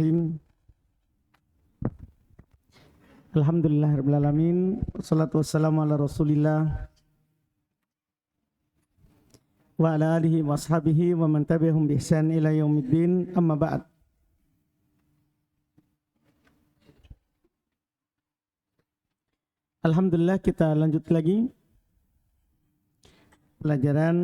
Bismillahirrahmanirrahim. Alhamdulillahirabbil alamin. Wassalatu wassalamu ala Rasulillah wa ala alihi wa ashabihi wa man tabi'ahum bi ihsan ila yaumiddin. Amma ba'd. Alhamdulillah, kita lanjut lagi pelajaran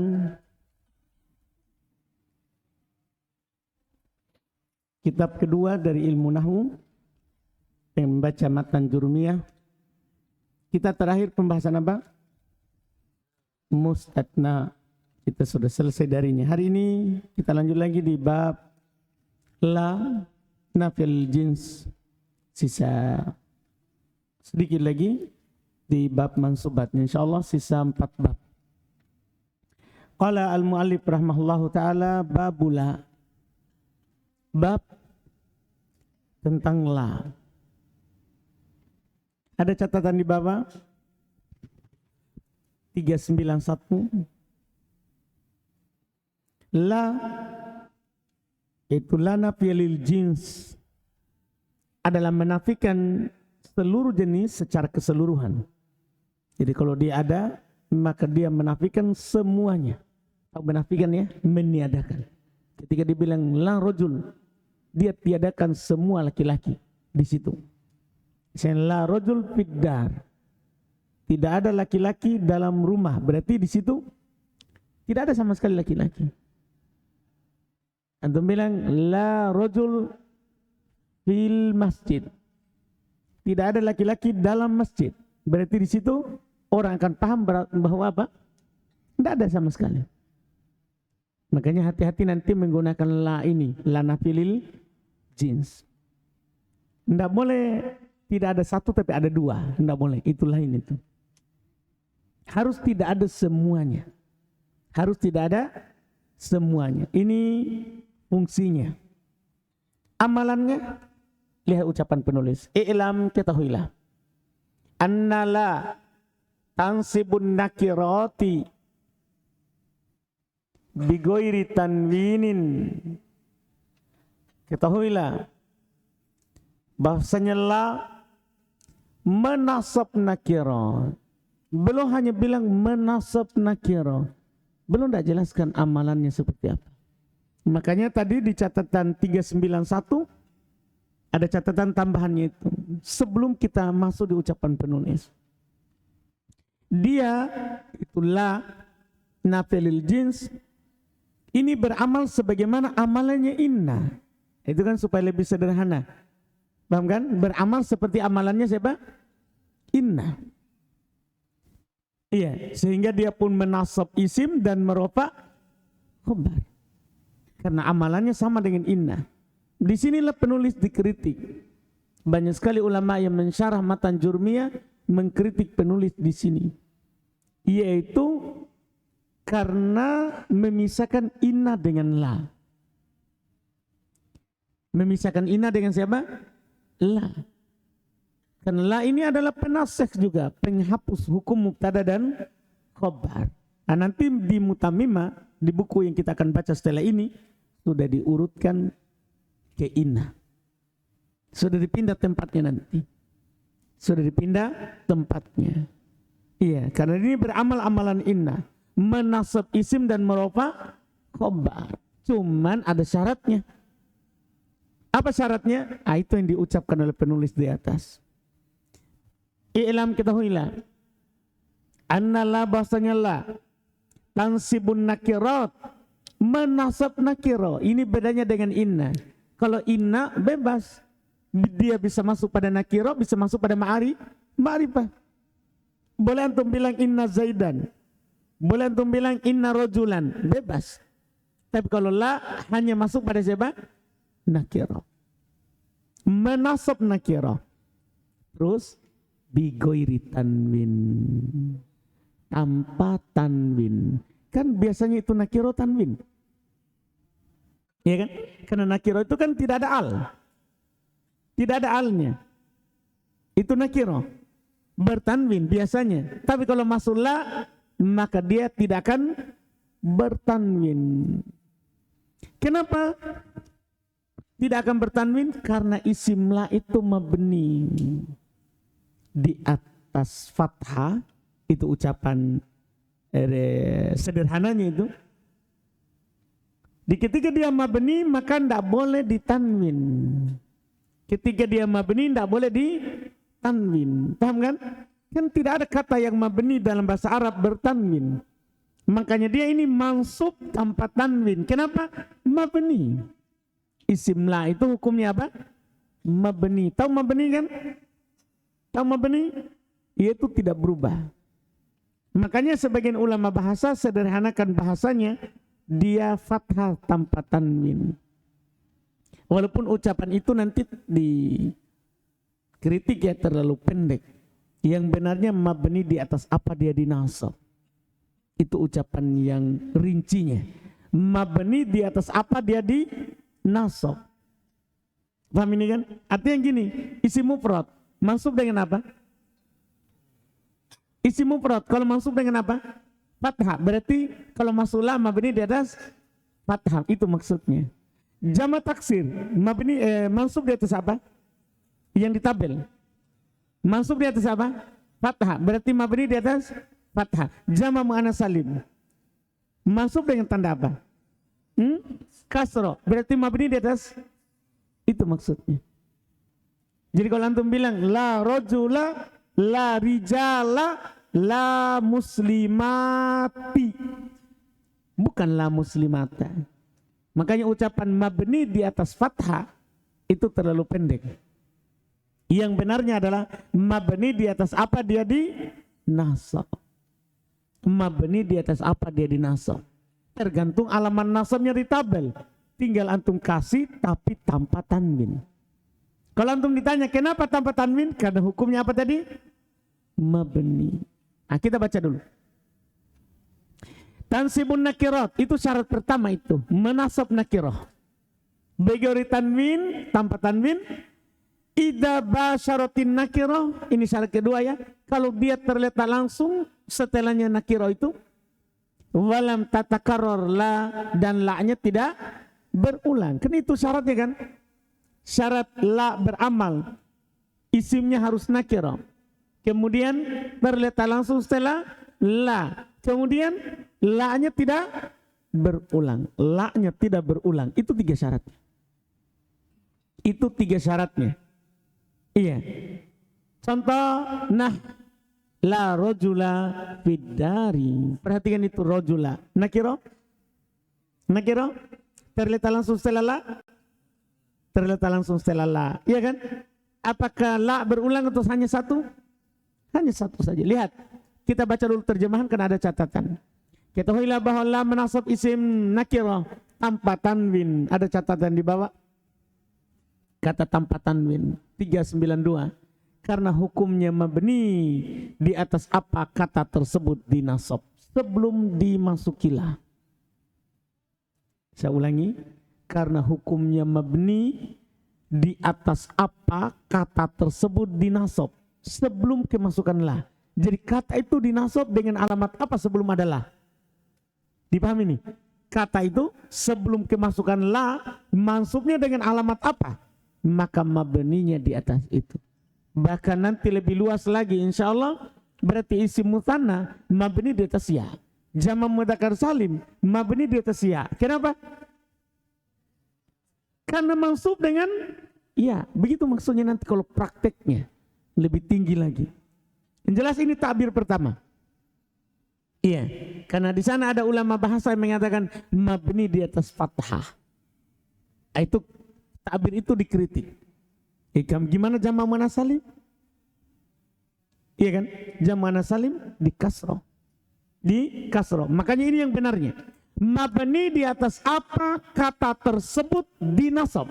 kitab kedua dari ilmu nahwu, yang membaca matan jurmiyah. Kita terakhir pembahasan apa? Mustatna. Kita sudah selesai darinya. Hari ini kita lanjut lagi di bab la nafil jins. Sisa sedikit lagi di bab mansubatnya. InsyaAllah sisa 4 bab. Qala al-mu'allif rahimahullahu ta'ala babula. Bab tentang la. Ada catatan di bawah 391. La itu la nafiyalil jins adalah menafikan seluruh jenis secara keseluruhan. Jadi kalau dia ada, maka dia menafikan semuanya. Menafikan ya, meniadakan. Ketika dibilang la rajul, dia tiadakan semua laki-laki di situ. La rajul fiddar, tidak ada laki-laki dalam rumah, berarti di situ tidak ada sama sekali laki-laki. Antum bilang la rajul fil masjid, tidak ada laki-laki dalam masjid, berarti di situ orang akan paham bahwa apa? Tidak ada sama sekali. Makanya hati-hati nanti menggunakan la ini, la nafilil jins. Tidak boleh tidak ada satu tapi ada dua, tidak boleh. Itulah ini tuh. Harus tidak ada semuanya. Harus tidak ada semuanya. Ini fungsinya. Amalannya, lihat ucapan penulis. I'lam, ketahuilah. Annala tansibun nakirati bigoiri tanwinin. Ketahuilah bahwasanya la menasab nakira. Belum hanya bilang menasab nakira, belum tidak jelaskan amalannya seperti apa. Makanya tadi di catatan 391 ada catatan tambahannya itu. Sebelum kita masuk di ucapan penulis, dia itulah nafilil jins ini beramal sebagaimana amalannya inna. Itu kan supaya lebih sederhana. Paham kan? Beramal seperti amalannya siapa? Inna. Iya, sehingga dia pun menasab isim dan merofa khobar. Karena amalannya sama dengan inna. Disinilah penulis dikritik. Banyak sekali ulama yang mensyarah matan jurmiyah mengkritik penulis di sini. Yaitu karena memisahkan inna dengan la. Memisahkan inna dengan siapa? La. Karena la ini adalah penasakh juga, penghapus hukum mubtada dan khobar. Nah, nanti di mutamimah, di buku yang kita akan baca setelah ini, sudah diurutkan ke inna. Sudah dipindah tempatnya nanti. Sudah dipindah tempatnya. Iya, karena ini beramal amalan inna. Menasab isim dan merofa khobar. Cuman ada syaratnya. Apa syaratnya? Itu yang diucapkan oleh penulis di atas. I'lam, ketahuilah. Anna la, bahasanya la tansibun nakirat, menasab nakiro. Ini bedanya dengan inna. Kalau inna bebas, dia bisa masuk pada nakiro, bisa masuk pada ma'rifah. Boleh antum bilang inna zaidan, boleh antum bilang inna rojulan, bebas. Tapi kalau la hanya masuk pada siapa? Nakiro. Menasab nakiro. Terus bigoiri tanwin, tanpa tanwin. Kan biasanya itu nakiro tanwin. Iya kan? Karena nakiro itu kan tidak ada al. Tidak ada alnya. Itu nakiro. Bertanwin biasanya. Tapi kalau masuk la, maka dia tidak akan bertanwin. Kenapa? tidak akan bertanwin karena isim la itu mabni di atas fathah. Itu ucapan sederhananya itu. Di ketika dia mabni maka tidak boleh ditanwin. Ketika dia mabni tidak boleh ditanwin. Paham kan? Kan tidak ada kata yang mabni dalam bahasa Arab bertanwin. Makanya dia ini mansub tanpa tanwin. Kenapa? Mabni. Isim la itu hukumnya apa? Mabni. Tahu mabni kan? Tahu mabni? Yaitu tidak berubah. Makanya sebagian ulama bahasa sederhanakan bahasanya, dia fathah tanpa tanwin. Walaupun ucapan itu nanti dikritik ya terlalu pendek. Yang benarnya mabni di atas apa dia dinasab. Itu ucapan yang rincinya. Mabni di atas apa dia dinasab. Paham ini kan? Artinya gini, isim mufrad mansub dengan apa? Isim mufrad kalau mansub dengan apa? Fathah. Berarti kalau masuk la mabni di atas fathah. Itu maksudnya. Jamak taksir mabni mansub di atas apa? Yang ditabel. Mansub di atas apa? Fathah. Berarti mabni di atas fathah. Jamak muannas salim. Mansub dengan tanda apa? Kasro. Berarti mabni di atas. Itu maksudnya. Jadi kalau antum bilang la rajula, la rijala, la muslimati, bukan la muslimata. Makanya ucapan mabni di atas fathah itu terlalu pendek. Yang benarnya adalah mabni di atas apa dia dinasab. Mabni di atas apa dia dinasab. Tergantung alamat nasabnya di tabel. Tinggal antum kasih tapi tanpa tanwin. Kalau antum ditanya kenapa tanpa tanwin? Karena hukumnya apa tadi? Mabni. Nah, kita baca dulu. Tansibun nakirat itu syarat pertama itu menasab nakirah. Bagi tanwin tanpa tanwin. Idza basyaratin nakirah, ini syarat kedua ya. Kalau dia terletak langsung setelahnya nakirah itu, walam tatakarrar la dan la-nya tidak berulang. Kan itu syaratnya kan? Syarat la beramal. Isimnya harus nakirah. Kemudian terletak langsung setelah la. Kemudian la-nya tidak berulang. La-nya tidak berulang. Itu 3 syaratnya. Itu 3 syaratnya. Iya. Contoh, nah, la rojula fiddari. Perhatikan itu rojula. Nakiro? Nakiro? Terletak langsung setelah la? Terletak langsung setelah la. Iya kan? Apakah la berulang atau hanya satu? Hanya satu saja. Lihat. Kita baca dulu terjemahan karena ada catatan. Ketahuilah bahwa la menasab isim nakiro tanpa tanwin. Ada catatan di bawah. Kata tanpa tanwin 392 karena hukumnya mabni di atas apa kata tersebut dinasab sebelum dimasukilah. Saya ulangi, karena hukumnya mabni di atas apa kata tersebut dinasab sebelum kemasukanlah. Jadi kata itu dinasab dengan alamat apa sebelum adalah? Dipahami nih? Kata itu sebelum kemasukan la mansubnya dengan alamat apa? Maka mabninya di atas itu. Bahkan nanti lebih luas lagi insya Allah berarti isim mutsanna mabni di atas ya. Jamak mudzakkar salim mabni di atas ya. Kenapa? Karena mansub dengan ya. Begitu maksudnya nanti kalau prakteknya lebih tinggi lagi. Yang jelas ini takbir pertama. Iya, karena di sana ada ulama bahasa yang mengatakan mabni di atas fathah. Itu takbir itu dikritik. Gimana jamak muannas salim? Iya kan? Jamak muannas salim di kasroh. Di kasroh. Makanya ini yang benarnya. Mabni di atas apa kata tersebut dinasab.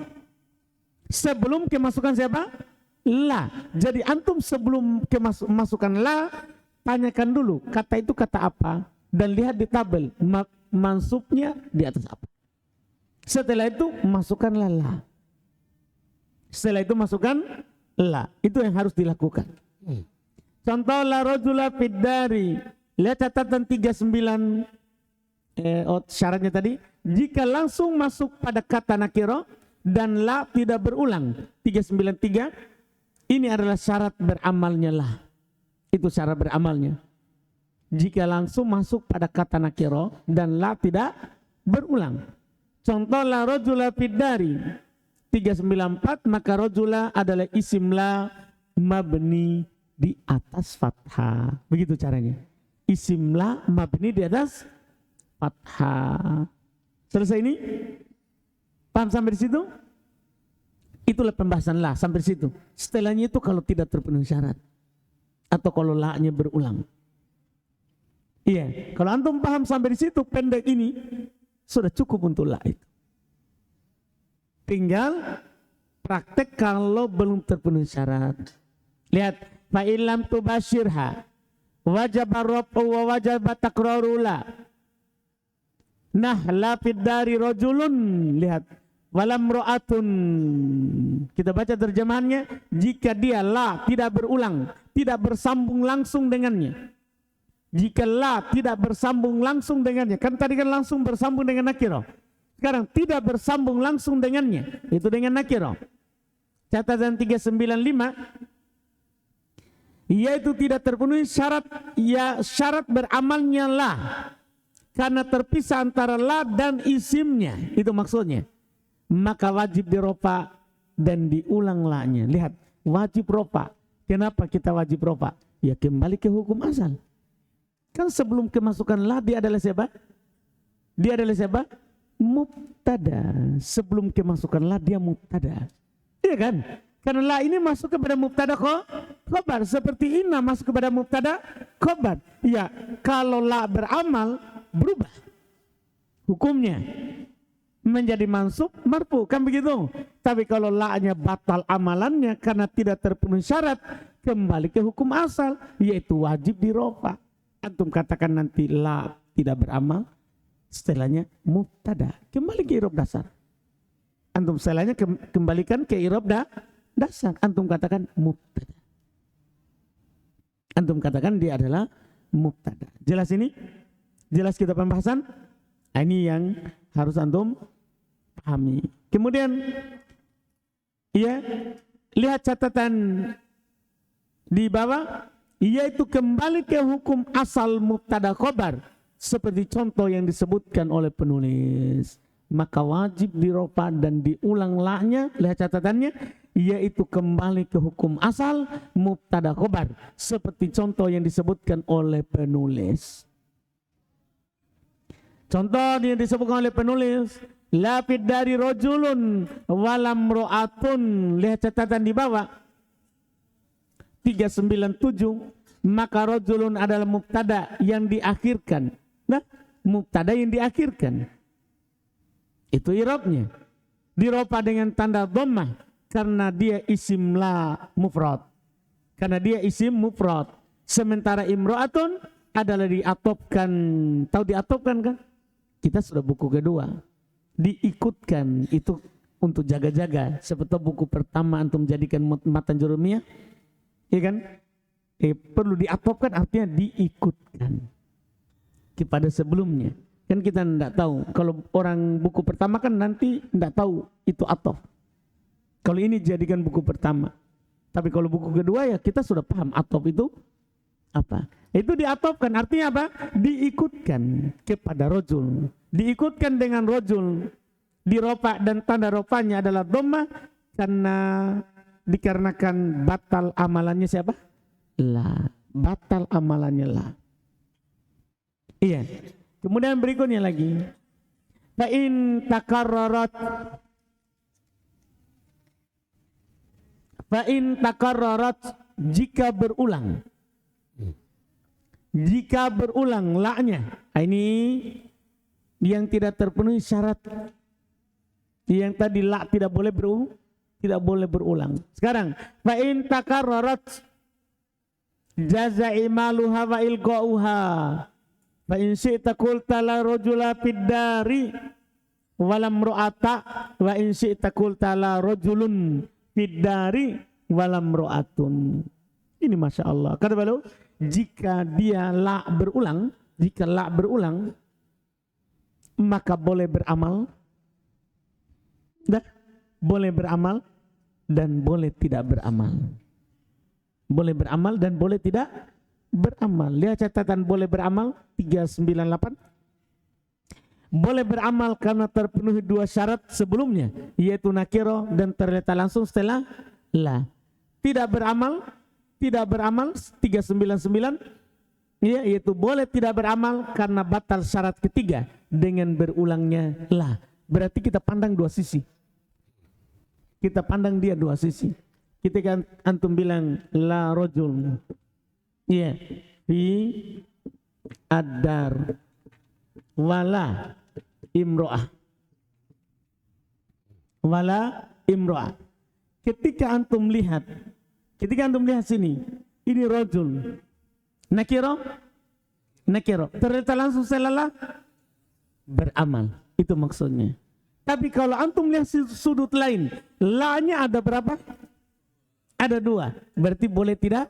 Sebelum kemasukan siapa? La. Jadi antum sebelum kemasukan la, tanyakan dulu kata itu kata apa dan lihat di tabel mansubnya di atas apa. Setelah itu masukkanlah la. Setelah itu masukkan la. Itu yang harus dilakukan. Contoh la rajula fiddari. Lihat catatan 39 syaratnya tadi. Jika langsung masuk pada kata nakiro dan la tidak berulang. 393 ini adalah syarat beramalnya la. Itu syarat beramalnya. Jika langsung masuk pada kata nakiro dan la tidak berulang. Contoh la rajula fid dari 394, maka rajula adalah isim la mabni di atas fathah. Begitu caranya. Isim la mabni di atas fathah. Selesai ini? Paham sampai di situ? Itulah pembahasan la sampai di situ. Setelahnya itu kalau tidak terpenuhi syarat atau kalau la-nya berulang. Iya, kalau antum paham sampai di situ pendek ini sudah cukup untuk la itu. Tinggal praktek kalau belum terpenuhi syarat. Lihat, fa illam tubashirha wajib ar-rafu wa wajib takraru la. Nah, la fid dari rajulun. Lihat, walam ro'atun. Kita baca terjemahannya, jika dia la tidak berulang, tidak bersambung langsung dengannya. Jika la tidak bersambung langsung dengannya, kan tadi kan langsung bersambung dengan nakiro. Sekarang tidak bersambung langsung dengannya, itu dengan nakiro. Catatan 395, yaitu tidak terpenuhi syarat, ya syarat beramalnya la, karena terpisah antara la dan isimnya, itu maksudnya. Maka wajib dirofa dan diulang la-nya. Lihat, wajib rofa. Kenapa kita wajib rofa? Ya kembali ke hukum asal. Kan sebelum kemasukan la dia adalah siapa? Dia adalah siapa? Mubtada. Sebelum kemasukan la dia mubtada. Iya kan? Karena la ini masuk kepada mubtada khobar. Seperti inna masuk kepada mubtada khobar. Ya, kalau la beramal berubah hukumnya menjadi mansub marfu, kan begitu. Tapi kalau la-nya batal amalannya karena tidak terpenuhi syarat, kembali ke hukum asal, yaitu wajib dirofa. Antum katakan nanti la tidak beramal, setelahnya mubtada, kembali ke i'rab dasar. Antum setelahnya kembalikan ke i'rab dasar. Antum katakan mubtada. Antum katakan dia adalah mubtada. Jelas ini? Jelas kita pembahasan? Ini yang harus antum pahami. Kemudian, ya, lihat catatan di bawah, yaitu kembali ke hukum asal mubtada khobar. Seperti contoh yang disebutkan oleh penulis. Maka wajib dirofa dan diulang la-nya, lihat catatannya, yaitu kembali ke hukum asal mubtada khobar. Seperti contoh yang disebutkan oleh penulis. Contoh yang disebutkan oleh penulis, la fid dari rajulun walam ro'atun. Lihat catatan di bawah 397, maka rajulun adalah mubtada yang diakhirkan. Nah, mubtada yang diakhirkan itu i'rabnya dirofa dengan tanda dhammah karena dia isim la mufrad. Karena dia isim mufrad. Sementara imro'atun adalah diatopkan. Tahu diatopkan kan? Kita sudah buku kedua. Diikutkan itu untuk jaga-jaga. Seperti buku pertama antum jadikan matan jurumiyah, ya kan? Perlu diatopkan artinya diikutkan kepada sebelumnya. Kan kita tidak tahu. Kalau orang buku pertama kan nanti tidak tahu itu atof. Kalau ini jadikan buku pertama. Tapi kalau buku kedua ya kita sudah paham atof itu apa. Itu diatofkan artinya apa? Diikutkan kepada rojul. Diikutkan dengan rojul. Dirofa dan tanda rofanya adalah dhammah karena dikarenakan batal amalannya siapa? La. Batal amalannya la. Iya. Kemudian berikutnya lagi. Fa in takarrarat. Fa in takarrarat, jika berulang. Jika berulang la-nya. Ini yang tidak terpenuhi syarat. Yang tadi la tidak boleh berulang. Sekarang fa in takarrarat jaza imaluha wa ilqauha. Fa in syi'ta qulta la rajula fid dari walam ro'ata wa in syi'ta qulta la rajulun fid dari walam ro'atun. Ini Masya Allah. Kata beliau, jika dia la berulang, maka boleh beramal. Dah, boleh beramal dan boleh tidak beramal. Boleh beramal dan boleh tidak beramal. Lihat catatan boleh beramal 398. Boleh beramal karena terpenuhi dua syarat sebelumnya, yaitu nakiro dan terletak langsung setelah la. Tidak beramal 399, ya, yaitu boleh tidak beramal karena batal syarat ketiga dengan berulangnya la. Berarti kita pandang dua sisi. Kita pandang dia dua sisi. Ketika antum bilang la rojul, ya, fi adar wala imro'ah. Wala imro'ah. Ketika antum lihat sini, ini rojul. Nakiro, terletak langsung setelah beramal. Itu maksudnya. Tapi kalau antum lihat sudut lain, la-nya ada berapa? Ada dua. Berarti boleh tidak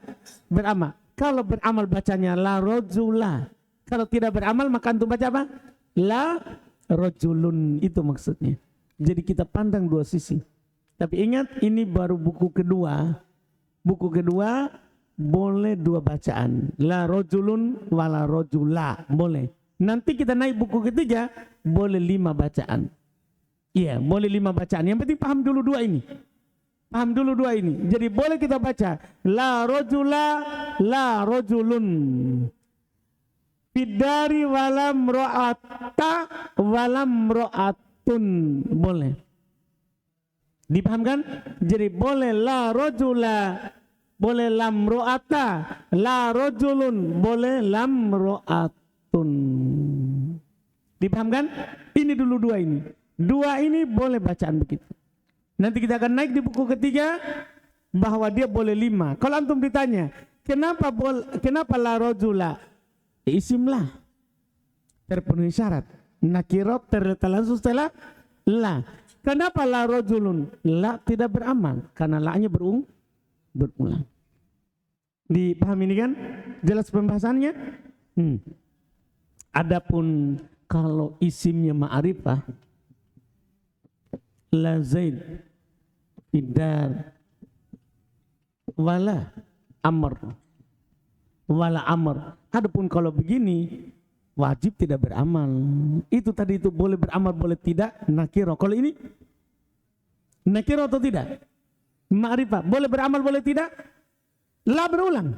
beramal. Kalau beramal bacanya la rojula. Kalau tidak beramal maka antum baca apa? La rojulun. Itu maksudnya. Jadi kita pandang dua sisi. Tapi ingat, ini baru buku kedua. Buku kedua boleh dua bacaan. La rojulun wala rojula. Boleh. Nanti kita naik buku ketiga, boleh 5 bacaan. Iya, boleh 5 bacaan. Yang penting paham dulu dua ini. Paham dulu dua ini. Jadi boleh kita baca la rojula, la rojulun. Bidari walam ro'ata walam ro'atun. Boleh. Dipahamkan? Jadi boleh la rojula, boleh lam ro'ata, la rojulun, boleh lam ro'atun. Dipahamkan? Ini dulu dua ini. Dua ini boleh bacaan begitu. Nanti kita akan naik di buku ketiga bahwa dia boleh 5. Kalau antum ditanya, kenapa la rojula? Isim la. Terpenuhi syarat. Nakirot terletak langsung setelah la. Kenapa la rojulun? La tidak beramal. Karena la-nya berulang. Dipahami ini kan? Jelas pembahasannya? Adapun kalau isimnya ma'rifah, la Zaid Idar wala Amr. Adapun kalau begini wajib tidak beramal. Itu tadi itu boleh beramal boleh tidak nakiro. Kalau ini nakiro atau tidak? Ma'rifah boleh beramal boleh tidak? La berulang.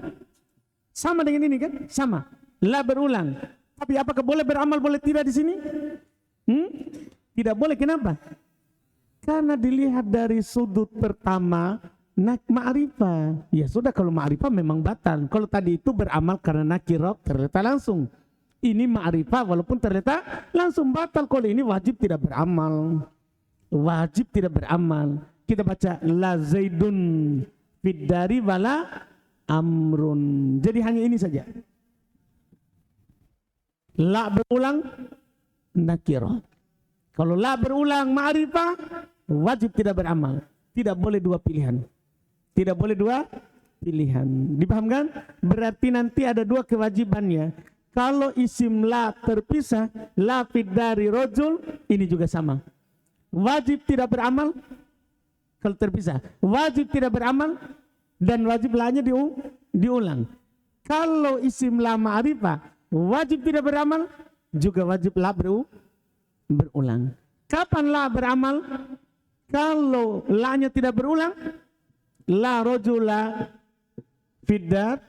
Sama dengan ini kan? Sama. La berulang. Tapi apakah boleh beramal boleh tidak di sini? Tidak boleh. Kenapa? Karena dilihat dari sudut pertama ma'rifah. Ya sudah, kalau ma'rifah memang batal. Kalau tadi itu beramal karena nakirah terletak langsung. Ini ma'rifah walaupun terletak langsung batal. Kalau ini wajib tidak beramal. Wajib tidak beramal. Kita baca la Zaidun fiddari wala amrun. Jadi hanya ini saja. La berulang nakirah. Kalau la berulang ma'rifah wajib tidak beramal. Tidak boleh dua pilihan. Tidak boleh dua pilihan. Dipahamkan? Berarti nanti ada dua kewajibannya. Kalau isim la terpisah, la fid dari rojul, ini juga sama. Wajib tidak beramal kalau terpisah. Wajib tidak beramal dan wajib la-nya diulang. Kalau isim la ma'rifah, wajib tidak beramal, juga wajib la berulang. Kapan la beramal? Kalau la-nya tidak berulang, la rojula fiddar,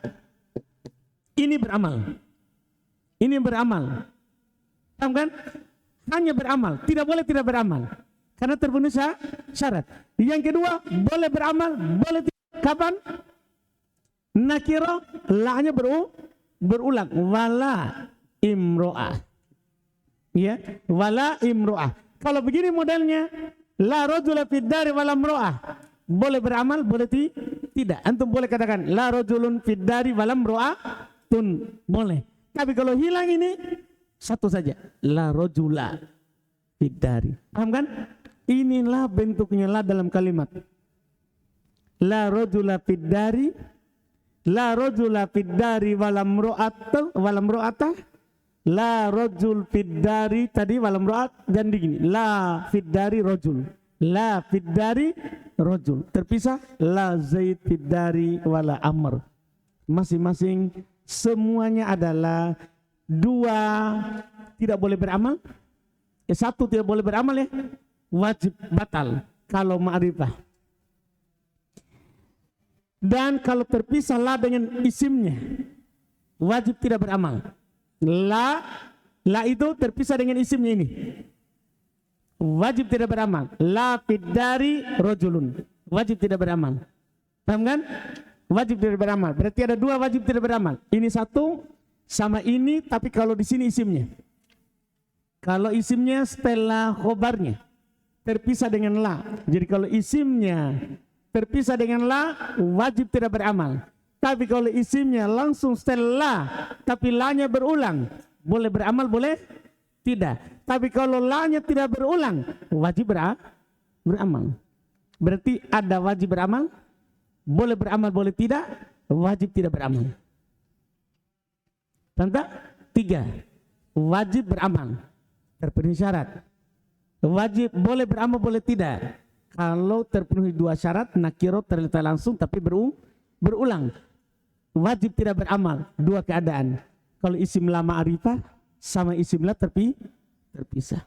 ini beramal. Ini beramal. Paham kan? Hanya beramal, tidak boleh tidak beramal. Karena terpenuhi syarat. Yang kedua, boleh beramal, boleh tidak. Kapan? Nakiro, la-nya berulang. Wala imro'ah. Ya, wala imro'ah. Kalau begini modelnya, la rojula fiddari wala imro'ah. Boleh beramal, boleh tidak. Antum boleh katakan la rojulun fiddari wala imro'atun. Boleh. Tapi kalau hilang ini satu saja, la rojula fiddari. Paham kan? Inilah bentuknya la dalam kalimat. La rojula fiddari, la rojula fiddari walam ro'atah, la rojul fiddari tadi walam ro'at, dan begini, la fiddari rojul. La fid dari rajul. Terpisah la Zaid fid dari wala Amr. Masing-masing semuanya adalah dua tidak boleh beramal. Satu tidak boleh beramal ya. Wajib batal kalau ma'rifah. Dan kalau terpisah la dengan isimnya, wajib tidak beramal. La itu terpisah dengan isimnya ini. Wajib tidak beramal. La fid dari rajulun. Wajib tidak beramal. Paham kan? Wajib tidak beramal. Berarti ada dua wajib tidak beramal. Ini satu sama ini, tapi kalau di sini isimnya. Kalau isimnya setelah khobarnya terpisah dengan la. Jadi kalau isimnya terpisah dengan la, wajib tidak beramal. Tapi kalau isimnya langsung setelah la, tapi la-nya berulang, boleh beramal, boleh tidak. Tapi kalau la-nya tidak berulang, wajib beramal. Berarti ada wajib beramal, boleh beramal, boleh tidak, wajib tidak beramal. Tanda 3, wajib beramal, terpenuhi syarat. Wajib boleh beramal, boleh tidak. Kalau terpenuhi 2 syarat, nakiro terletak langsung tapi berulang. Wajib tidak beramal, 2 keadaan. Kalau isim la ma'rifah sama isim la terpisah.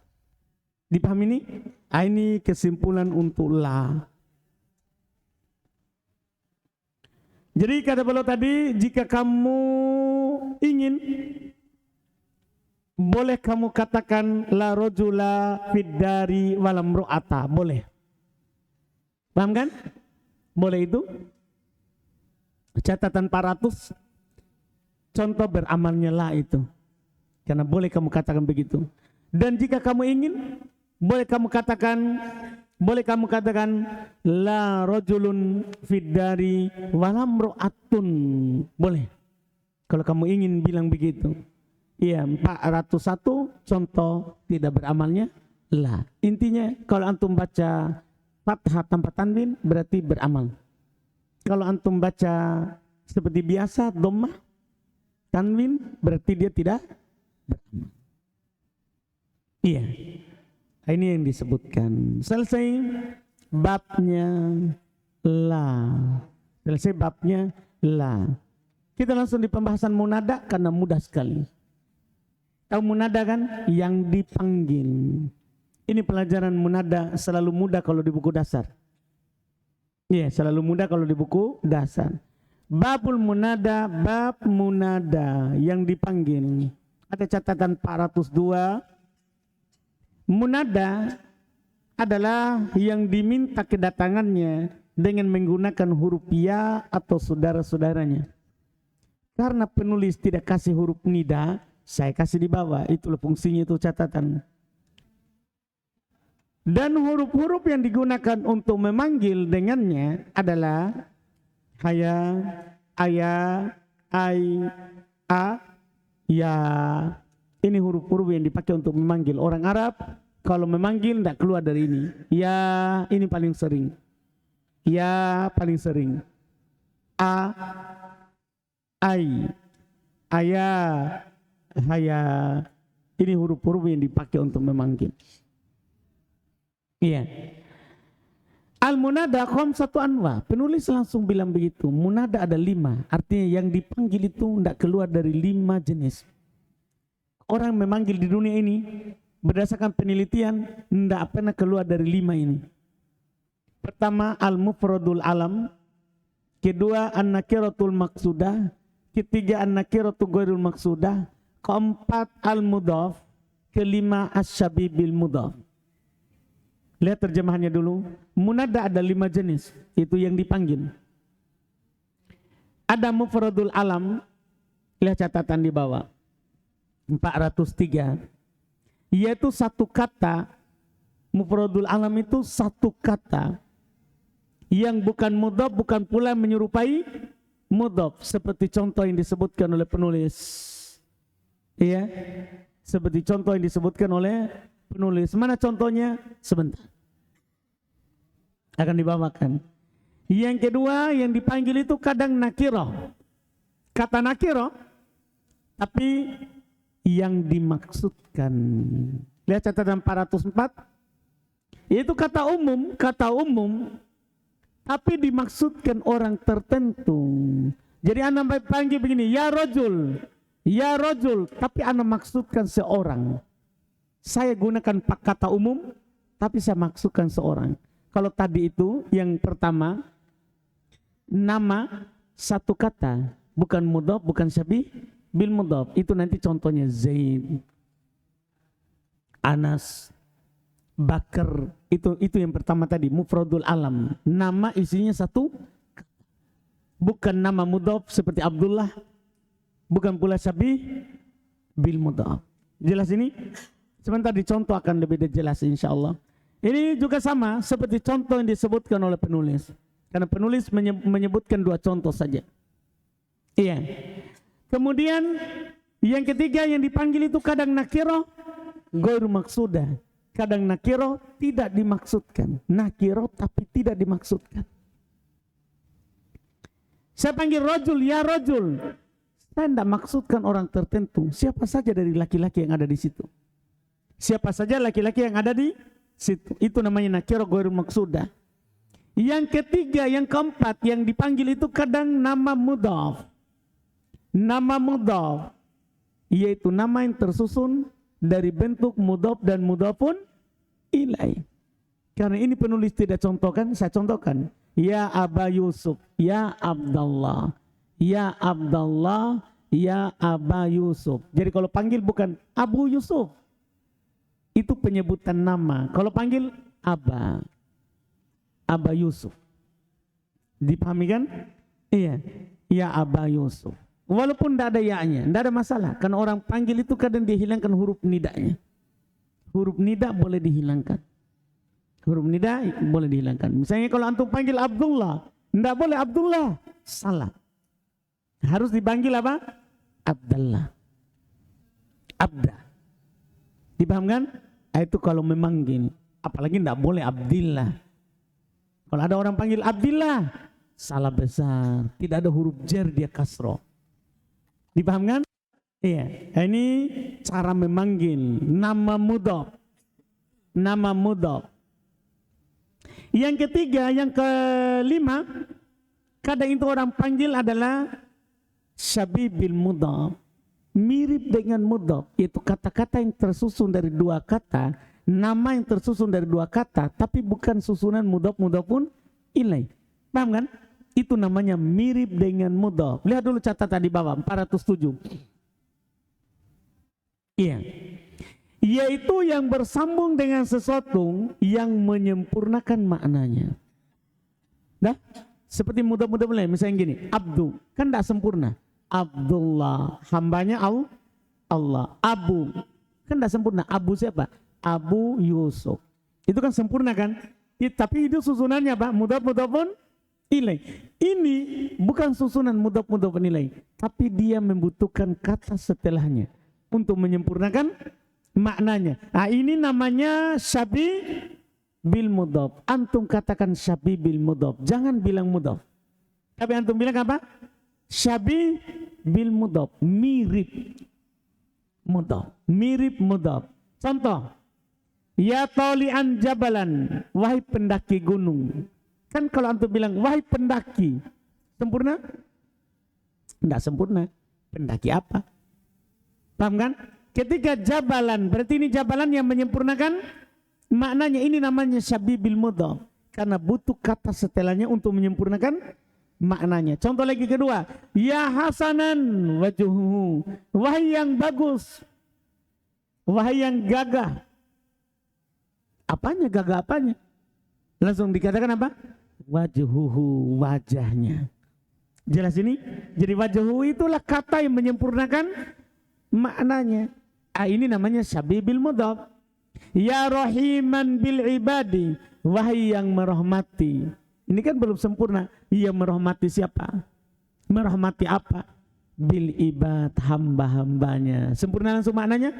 Dipahami ini? Ini kesimpulan untuk la. Jadi kata beliau tadi, jika kamu ingin, boleh kamu katakan la rajula fid dari walam ru'ata, boleh. Paham kan? Boleh itu. Catatan 400 contoh beramalnya la itu. Karena boleh kamu katakan begitu. Dan jika kamu ingin, boleh kamu katakan la rajulun fid dari walam ru'atun. Boleh. Kalau kamu ingin bilang begitu. Iya, 401 contoh tidak beramalnya la. Intinya kalau antum baca fathah tanpa tanwin berarti beramal. Kalau antum baca seperti biasa dhammah tanwin berarti dia tidak beramal. Iya. Ini yang disebutkan. Selesai babnya la. Selesai babnya la. Kita langsung di pembahasan munada karena mudah sekali. Tahu munada kan? Yang dipanggil. Ini pelajaran munada selalu mudah kalau di buku dasar. Iya, selalu mudah kalau di buku dasar. Babul munada, bab munada yang dipanggil. Ada catatan 402. Munada adalah yang diminta kedatangannya dengan menggunakan huruf ya atau saudara-saudaranya. Karena penulis tidak kasih huruf nida, saya kasih di bawah. Itulah fungsinya itu catatan. Dan huruf-huruf yang digunakan untuk memanggil dengannya adalah haya, aya, ai, a, ya. Ini huruf-huruf yang dipakai untuk memanggil. Orang Arab kalau memanggil tidak keluar dari ini. Ya, ini paling sering. Ya, paling sering. A, ai, aya, haya. Ini huruf-huruf yang dipakai untuk memanggil. Iya. Al-munada khamsatu anwa. Penulis langsung bilang begitu. Munada ada 5. Artinya yang dipanggil itu tidak keluar dari 5 jenis. Orang memanggil di dunia ini berdasarkan penelitian tidak pernah keluar dari 5 ini. Pertama al-mufradul alam, kedua an-nakiratul maksudah, ketiga an-nakiratul ghairul maksudah, keempat al-mudhaf, kelima asyabibil mudhaf. Lihat terjemahannya dulu. Munada ada 5 jenis, itu yang dipanggil. Ada mufradul alam, lihat catatan di bawah. 403, yaitu satu kata. Mufradul alam itu satu kata yang bukan mudhaf, bukan pula menyerupai mudhaf, seperti contoh yang disebutkan oleh penulis. Iya, seperti contoh yang disebutkan oleh penulis. Mana contohnya? Sebentar, akan dibawakan. Yang kedua yang dipanggil itu kadang nakirah, kata nakirah, tapi yang dimaksudkan. Lihat catatan 404. Itu kata umum, tapi dimaksudkan orang tertentu. Jadi anak panggil begini, ya rojul, tapi anak maksudkan seorang. Saya gunakan kata umum, tapi saya maksudkan seorang. Kalau tadi itu yang pertama, nama satu kata, bukan mudhaf, bukan syabih bil mudhaf. Itu nanti contohnya Zaid, Anas, Bakar. Itu yang pertama tadi, mufradul alam. Nama isinya satu, bukan nama mudhaf seperti Abdullah, bukan pula syabih bil mudhaf. Jelas ini? Sebentar dicontoh akan lebih jelas insyaallah. Ini juga sama seperti contoh yang disebutkan oleh penulis. Karena penulis menyebutkan dua contoh saja. Iya. Kemudian yang ketiga yang dipanggil itu kadang nakiro ghairu maksudah. Kadang nakiro tidak dimaksudkan. Nakiro tapi tidak dimaksudkan. Saya panggil rojul, ya rojul. Saya tidak maksudkan orang tertentu. Siapa saja dari laki-laki yang ada di situ. Siapa saja laki-laki yang ada di situ. Itu namanya nakiro ghairu maksudah. Yang ketiga, yang keempat, yang dipanggil itu kadang nama mudhaf. Nama mudhaf, yaitu nama yang tersusun dari bentuk mudhaf dan mudhafun ilaih. Karena ini penulis tidak contohkan, saya contohkan. Ya Aba Yusuf, ya Abdallah, ya Abdallah, ya Aba Yusuf. Jadi kalau panggil bukan Abu Yusuf, itu penyebutan nama. Kalau panggil Aba Yusuf. Dipahami kan? Iya. Ya Aba Yusuf. Walaupun tidak ada ya-nya, tidak ada masalah. Karena orang panggil itu kadang dihilangkan huruf nidanya. Huruf nida boleh dihilangkan. Huruf nida boleh dihilangkan. Misalnya kalau antum panggil Abdullah, tidak boleh Abdullah. Salah. Harus dipanggil apa? Abdullah. Abda. Dipahamkan? Itu kalau memanggil. Apalagi tidak boleh Abdillah. Kalau ada orang panggil Abdillah, salah besar. Tidak ada huruf jar, dia kasroh. Dipahamkan? Iya. Ini cara memanggil nama mudhaf. Nama mudhaf. Yang ketiga, yang kelima, kadang itu orang panggil adalah syabih bil mudhaf. Mirip dengan mudhaf, yaitu kata-kata yang tersusun dari dua kata, nama yang tersusun dari dua kata, tapi bukan susunan mudhaf-mudhafun ilaih. Paham kan? Itu namanya mirip dengan mudhaf. Lihat dulu catatan di bawah 407. Iya. Yaitu yang bersambung dengan sesuatu yang menyempurnakan maknanya. Dah? Seperti mudhaf-mudhaf lain, misalnya gini, Abdu, kan tidak sempurna. Abdullah, hambanya Allah. Abu, kan tidak sempurna. Abu siapa? Abu Yusuf. Itu kan sempurna kan? Tapi itu susunannya apa? Mudhaf-mudhafun ilaih. Ini bukan susunan mudhaf-mudhafun ilaih, tapi dia membutuhkan kata setelahnya untuk menyempurnakan maknanya. Nah, ini namanya syabih bil mudhaf. Antum katakan syabih bil mudhaf. Jangan bilang mudhaf. Tapi antum bilang apa? Syabih bil mudhaf. Mirip mudhaf. Mirip mudhaf. Contoh. Ya tali'an jabalan. Wahai pendaki gunung. Kan kalau antum bilang wahai pendaki. Sempurna? Tidak sempurna. Pendaki apa? Paham kan? Ketika jabalan, berarti ini jabalan yang menyempurnakan maknanya. Ini namanya syabih bil mudhaf. Karena butuh kata setelahnya untuk menyempurnakan maknanya. Contoh lagi kedua. Ya hasanan wajuhu. Wahai yang bagus. Wahai yang gagah. Apanya gagah apanya? Langsung dikatakan apa? Wajuhu, wajahnya. Jelas ini? Jadi wajuhu itulah kata yang menyempurnakan maknanya. Ini namanya syabih bil mudhaf. Ya rahiman bil ibadi. Wahai yang merahmati. Ini kan belum sempurna. Ia merahmati siapa? Merahmati apa? Bil ibad, hamba-hambanya. Sempurna langsung maknanya?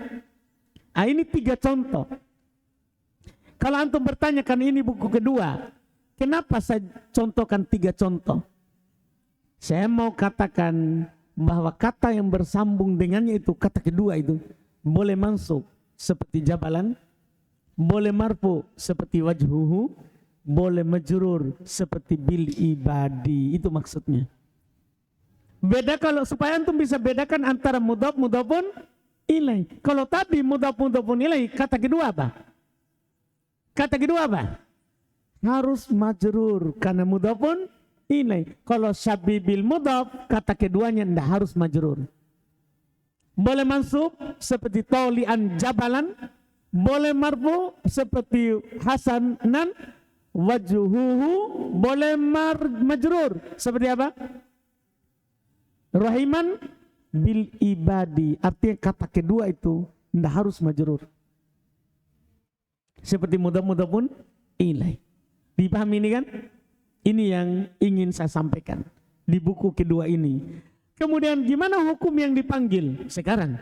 Ini 3 contoh. Kalau antum bertanya, kan ini buku kedua. Kenapa saya contohkan 3 contoh? Saya mau katakan bahwa kata yang bersambung dengannya itu, kata kedua itu, boleh masuk seperti jabalan, boleh marfu seperti wajhuhu, boleh majrur seperti bil ibadi. Itu maksudnya. Beda kalau supaya antum bisa bedakan antara mudhaf mudhafun ilaih. Kalau tadi mudhaf mudhafun ilaih, kata kedua apa? Kata kedua apa? Harus majrur karena mudhafun ilaih. Kalau syabih bil mudhaf, kata keduanya tidak harus majrur. Boleh mansub seperti taulian jabalan, boleh marfu seperti hasanan wajhuhu, boleh majrur seperti apa? Rahiman bil ibadi. Artinya kata kedua itu tidak harus majrur. Seperti mudhaf pun ilaih. Dipahami ini kan? Ini yang ingin saya sampaikan di buku kedua ini. Kemudian gimana hukum yang dipanggil sekarang?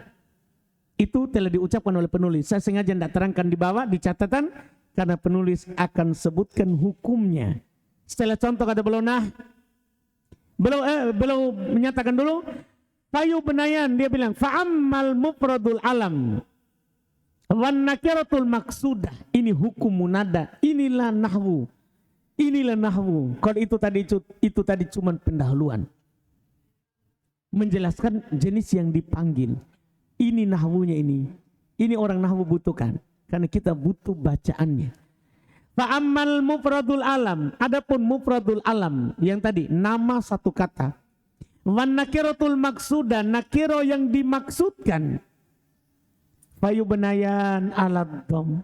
Itu telah diucapkan oleh penulis. Saya sengaja tidak terangkan di bawah di catatan karena penulis akan sebutkan hukumnya. Setelah contoh kata beliau, beliau menyatakan dulu payu benayan, dia bilang fa'ammal mufradul alam wan nakiratul maksudah. Ini hukum munada, inilah nahwu. Kalau itu tadi cuma pendahuluan menjelaskan jenis yang dipanggil. Ini nahwunya ini orang nahwu butuhkan karena kita butuh bacaannya. Fa'ammal mufradul alam, adapun mufradul alam yang tadi nama satu kata. Wan nakiratul maksudah, nakiro yang dimaksudkan. Fayubnayan alad dom,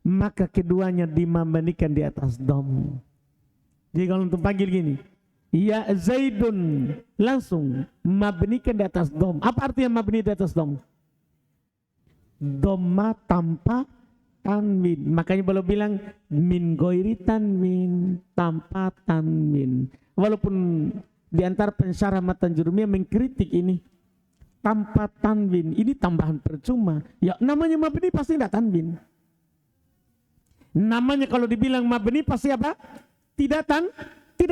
maka keduanya dimabnikan di atas dom. Jadi kalau untuk panggil gini, ya Zaidun, langsung mabnikan di atas dom. Apa artinya mabni di atas dom? Dhamma tanpa tanwin. Makanya beliau bilang min goiri tanwin, tanpa tanwin. Walaupun di antara pensyarah matan jurumiyah mengkritik ini tanpa tanwin, ini tambahan percuma. Ya namanya mabni pasti tidak tanwin. Namanya kalau dibilang mabni pasti apa? Tidak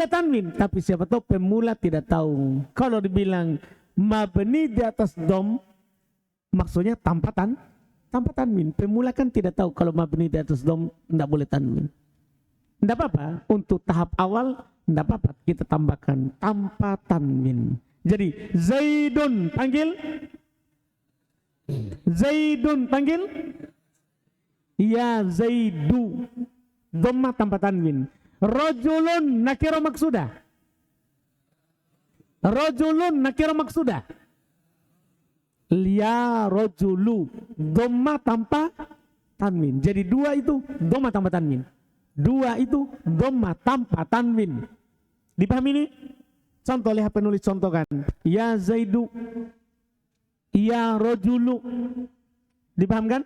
tanwin. Tapi siapa tahu pemula tidak tahu. Kalau dibilang mabni di atas dom, maksudnya tanpa tanwin. Pemula kan tidak tahu kalau mabni di atas dom tidak boleh tanwin. Tidak apa-apa. Untuk tahap awal tidak apa-apa kita tambahkan tanpa tanwin. Jadi Zaidun panggil ya Zaidu, dhamma tanpa tanwin. Rajulun nakira maksudah. Ya rajulu, dhamma tanpa tanwin. Jadi dua itu dhamma tanpa tanwin. Dua itu dhamma tanpa tanwin. Dipahami ini? Contoh, lihat penulis contohkan. Ya Zaidu, ya rajulu. Dipahamkan?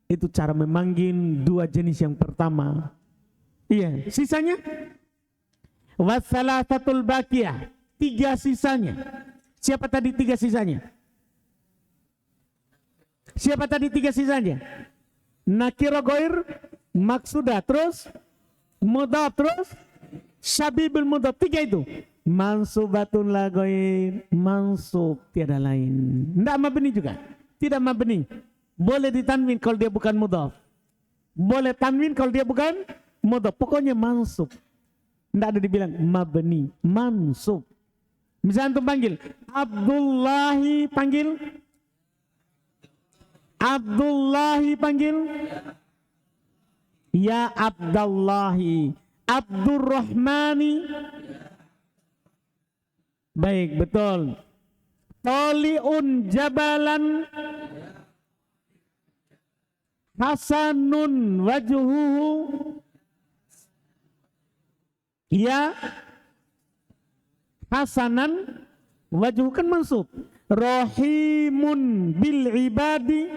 Itu cara memanggil dua jenis yang pertama. Iya, sisanya wassalasatul baqiyah, tiga sisanya. Siapa tadi tiga sisanya? Nakira ghair maksudah, terus mudhaf, terus syabibul mudhaf. Tiga itu. Mansubatun la ghair, mansub tiada lain. Tidak mabni juga. Tidak mabni. Boleh ditanwin kalau dia bukan mudhaf. Boleh tanwin kalau dia bukan mudhaf. Pokoknya mansub. Tidak ada dibilang mabni, mansub. Misalnya antum panggil Abdullahi, panggil ya Abdullahi. Abdurrahmani. Baik, betul. Toliun jabalan hasanun wajhuhu. Ya hasanan wajhuhu kan mansub. Rahimun bil ibadi.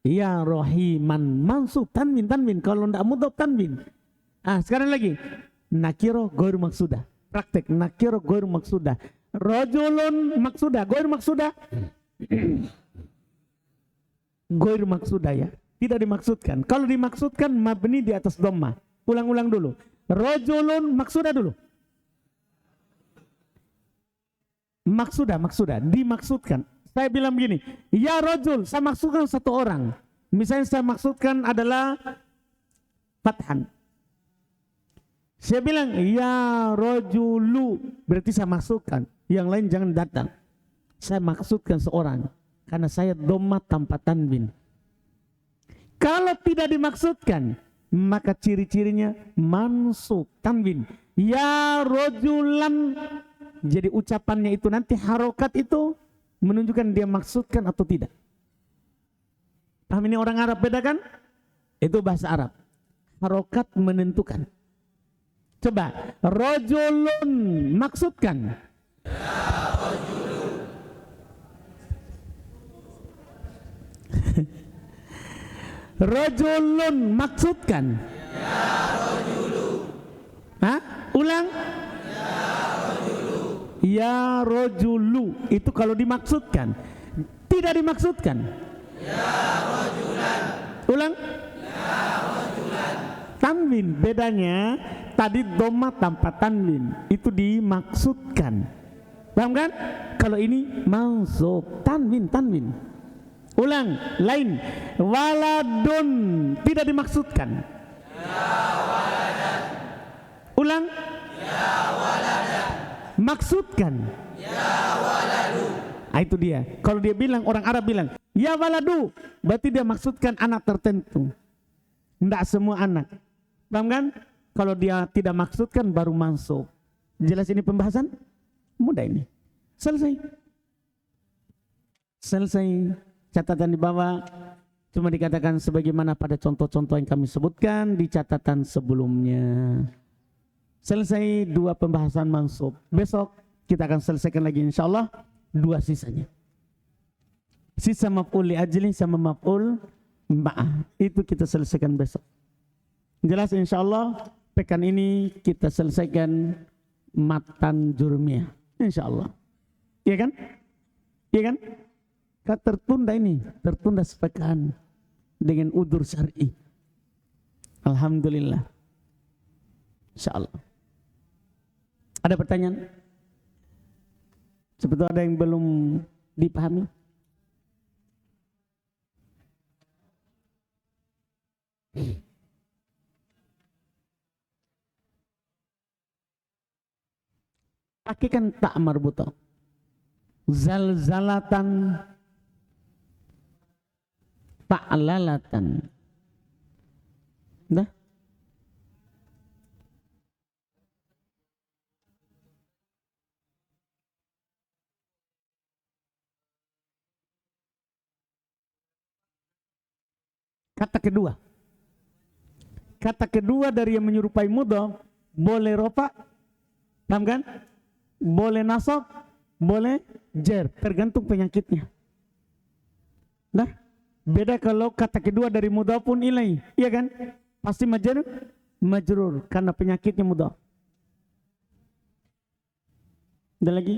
Ya rahiman, mansub, tanwin. Kalau tidak mudhaf tanwin. Sekarang lagi nakiro ghair maksudah. Praktek nakiro ghair maksudah. Rajulun maksudah, ghair maksudah. Ghair maksudah ya, tidak dimaksudkan. Kalau dimaksudkan mabni di atas dhamma. Ulang dulu. Rajulun maksudah dulu. Maksudah dimaksudkan. Saya bilang begini, ya rojul, saya maksudkan satu orang. Misalnya saya maksudkan adalah Fathan. Saya bilang, ya rojulu, berarti saya maksudkan. Yang lain jangan datang. Saya maksudkan seorang. Karena saya dhamma tanpa tanwin. Kalau tidak dimaksudkan, maka ciri-cirinya mansub tanwin. Ya rojulan. Jadi ucapannya itu nanti harokat itu menunjukkan dia maksudkan atau tidak. Paham ini orang Arab bedakan? Itu bahasa Arab. Harokat menentukan. Coba, rojulun maksudkan. Ya rojulun. Rojulun maksudkan. Ya rojulun. Hah? Ulang. Ya rojulu, itu kalau dimaksudkan. Tidak dimaksudkan. Ya rojulan. Ulang. Ya rojulan. Tanwin, bedanya tadi dhamma tanpa tanwin, itu dimaksudkan. Paham kan? Kalau ini mansub, tanwin. Ulang, lain. Waladun, tidak dimaksudkan. Ya waladan. Ulang. Ya waladan. Maksudkan. Ya waladu. Itu dia. Kalau dia bilang, orang Arab bilang ya waladu, berarti dia maksudkan anak tertentu. Tidak semua anak. Paham kan? Kalau dia tidak maksudkan baru mansub. Jelas ini pembahasan? Mudah ini. Selesai. Catatan di bawah cuma dikatakan sebagaimana pada contoh-contoh yang kami sebutkan di catatan sebelumnya. Selesai 2 pembahasan mansub. Besok kita akan selesaikan lagi insyaallah 2 sisanya. Sisa maf'ul li ajli sama maf'ul ma'ah. Itu kita selesaikan besok. Jelas insyaallah pekan ini kita selesaikan matan jurmiyah. Insyaallah. Iya kan? Iya kan? Tertunda ini. Tertunda sepekan dengan udzur syar'i. Alhamdulillah. Insyaallah. Ada pertanyaan? Sebetulnya ada yang belum dipahami? Pakaikan tak marbuta. Zalzalatan, fa'lalatan. Dah? Kata kedua dari yang menyerupai mudhaf boleh rofa, paham kan? Boleh nasab, boleh jar, tergantung penyakitnya. Nah, beda kalau kata kedua dari mudhafun ilaih, iya kan? Pasti majrur karena penyakitnya mudhaf. Ada lagi?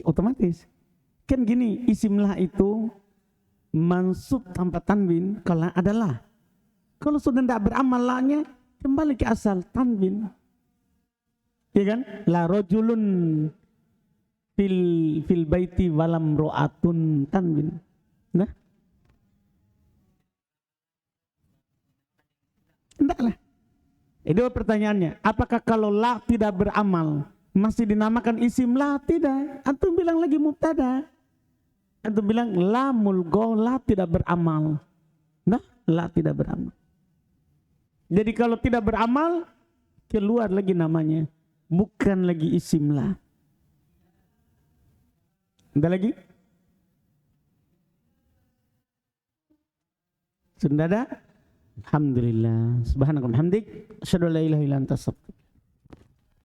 Otomatis kan gini, isimlah itu mansub tanpa tanwin kalau adalah. Kalau sudah tidak beramal lahnya kembali ke asal tanwin, ya kan? La rojulun fil baiti walam ro'atun tanwin. Nah, tidaklah. Itu pertanyaannya, apakah kalau la tidak beramal masih dinamakan isim la? Tidak. Antum bilang lagi mubtada. Antum bilang la mulgo, la tidak beramal. Nah, la tidak beramal. Jadi kalau tidak beramal, keluar lagi namanya. Bukan lagi isim la. Ada lagi? Sudah ada? Alhamdulillah. Subhanakallahumma hamdik. Asyhadu an la ilaha illa anta